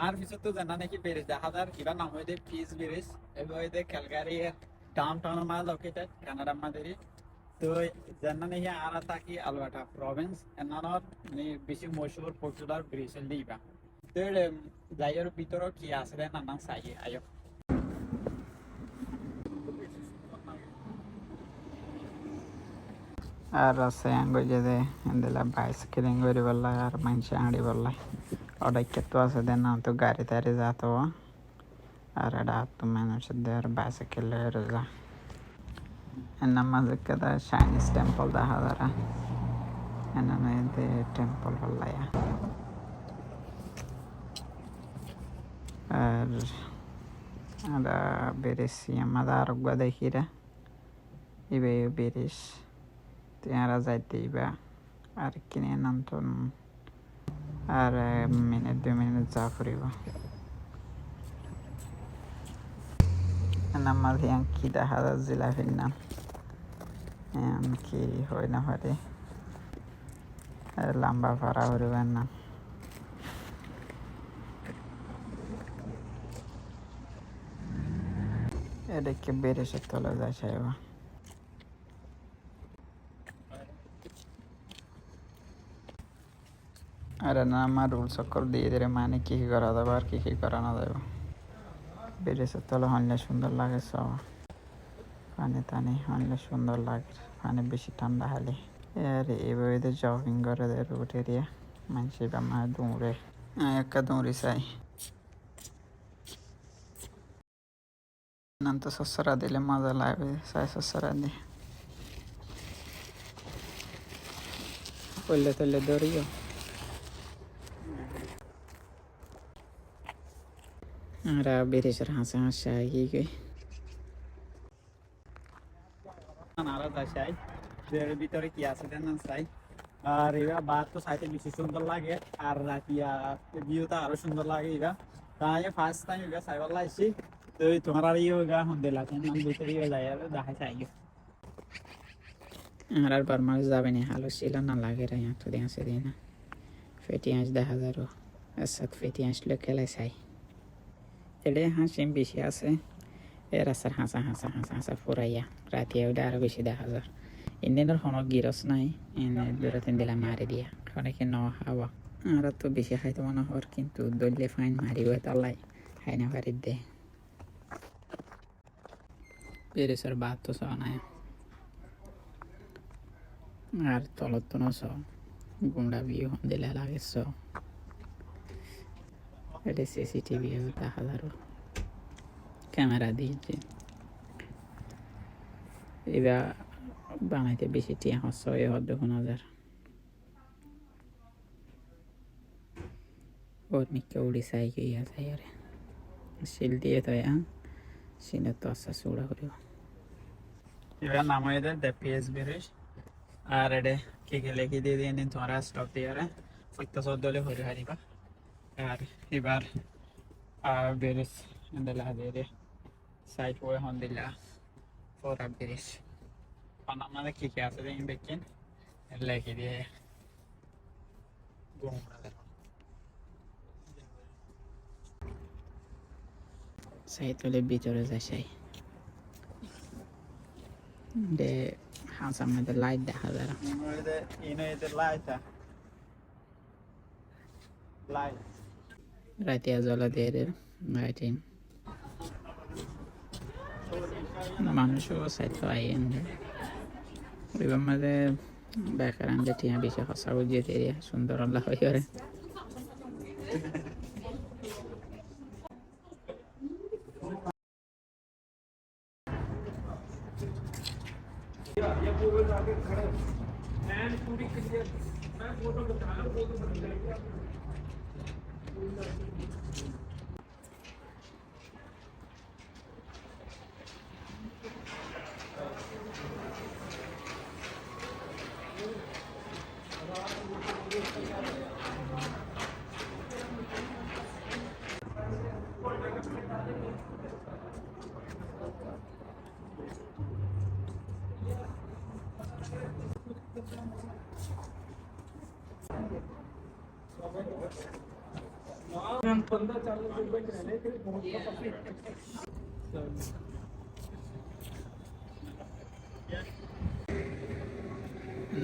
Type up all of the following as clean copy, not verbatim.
আর কিছু তো জানা নাকি ব্রিজ দেখা যার কিবা নাম হইতে পিস ব্রিজ এবং হইতে ক্যালগারি ডাউন টাউন মা লোকেটেড কানাডা মাদেরি তো জানা নাকি আর থাকি আলবার্টা প্রভিন্স এনার মানে বেশি মশহুর পপুলার ব্রিজ লিবা তো যাইয়ের ভিতরে কি আছে নানা চাই আয়ো আর আছে আঙ্গো যে এন্দেলা বাইসাইকেলিং করি বললাই আর মানুষ আড়ি বললাই অনেক তো আছে দেন না তো গাড়ি টাড়ি যাতো আর এটা তো মানুষের দেওয়ার বাইসাইকেল যা এর নাম মাঝে কেদা চাইনিজ টেম্পল দেখা যারা এনাতে টেম্পল বললাই আর ada beres yang ada arok ada kira ibe beres tiara zaite iba ar kini nonton ar minute 2 minute zafuriba nama yang kita harus zilafinna yang ki hoy na pare lamba para horiba na এদিকে বেরেসের তলে যায় সাহেবা আরে না আমার rule চক্কর দিয়ে দিলে মানে কি করা যাবে আর কি করা না যাবে বেরেসের তলে হনলে সুন্দর লাগে সব পানি টানি হনলে সুন্দর লাগে পানি বেশি ঠান্ডা হলে আর এইভাবে জগিং করে দেয় রুট এরিয়া মানুষ আমার দৌড়ে একটা দৌড়ি চাই ನಂತ ಸೊಸರದಿಲ್ಲ ಮೊದಲ ಸಾಯಿ ಸೊಸರದಿ ಒಳ್ಳೆ ತೊಳ್ಳೆ ದೊರಿಯೋ আর বেরেসের হাসা হাসা হীগে নারা যাই এর ভিতরে কি আছে দেন চাই আর এরা বাদ তো সাইতে বেশি সুন্দর লাগে আর রাতিয়া ভিউটা আরো সুন্দর লাগে এরা তাই ফার্স্ট টাইম এরা সাইবার লাইছি তো তোমার আর ইয়োগা হন্দে লাগে নাম ভিতরে যায় আর দেখা চাই আর বারমাস যাবে না হালো ছিল না লাগে রে তো দিয়ে আসে দিই না ফেটি আঁচ 10,000 সাত ফেটি আসলে খেলে চাই এলে হাসিম বেশি আছে এর আসার হাসা হাসা হাসা হাসা ফুরাইয়া রাতে ওটা আরো বেশি 10,000 ইন্ডিয়ানের কোনো গিরস নাই এনে দূরে তিন দিলা মারি দিয়া অনেকে ন হাওয়া আর তো বেশি খাইতে মনে হর কিন্তু দললে ফাইন মারিব তালাই খাই না পারি দে বেরেসের বাদ তো চাওয়া নাই আর তলত তো নস গুন্ডা বিয়ে দিলে লাগে এটা সিসিটিভি দেখা যারো ক্যামেরা দিয়েছে এবার বানাইতে বেশি টিয়া হচ্ছ এ দেখুন হাজার ওর মিকে উড়িষ্যায় গিয়ে আছে আরে শিল দিয়ে তো শিলের তো আস্তে চূড়া করিব এবার নামাই দেয় দ্য পিএস বেরিস আর এডে কে লেখি দিয়ে দিয়ে নিন তোমার স্টপ দিয়ে ফুটতে সদ্দলে হয়ে হারিবা আর এবার বেরিস দিলা দিয়ে সাইড হয়ে হন দিলা ফোর আপ বেরিস আমাদের কি কি আছে দেখেন লেখি দিয়ে সাইড হলে ভিতরে যায় সাই de হাঁস আমাদের লাইট দেখা যায় রাতে জ্বলা দিয়ে লাইটিং মানুষও সাইড পাই ওইবার মাঝে বেকার আনলে টিয়া বেশি হসা বুঝিয়ে দিয়ে সুন্দর আল্লাহ হয়ে করে ये पूरे आगे खड़े एंड पूरी क्लियर मैं फोटो बता रहा हूं फोटो बन जाएगी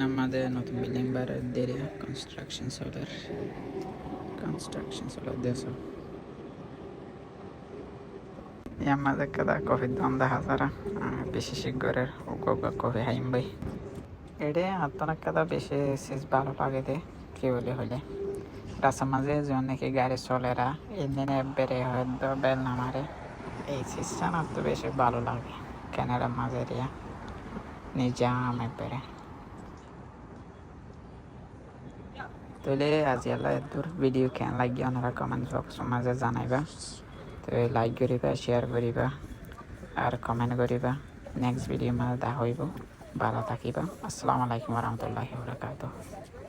আমাদের নতুন বিল্ডিং বাড়ার দেরি কনস্ট্রাকশন solar দেশ আমাদের kada coffee donda hazara বেশি শিগগরের উগা কফি হাইম ভাই এডে আতনা kada বেশি সিস ভালো লাগে দে কি বলে হলে রাস্তার মাঝে যখন নাকি গাড়ি চলেরা ইঞ্জিনে বেড়ে হয়তো বেল না মারে এই সিস্টেম আর তো বেশি ভালো লাগে ক্যানাডার মাঝে এরিয়া নিজাম একবারে তাহলে আজি আল্লাহ তোর ভিডিও কেন লাগি ওনারা কমেন্ট বক্স মাঝে জানাইবা তো লাইক করিবা শেয়ার করিবা আর কমেন্ট করিবা নেক্সট ভিডিও মাঝে দেখা হইব ভালো থাকিবা আসসালামু আলাইকুম ওয়া রাহমাতুল্লাহি ওয়া বারাকাতুহু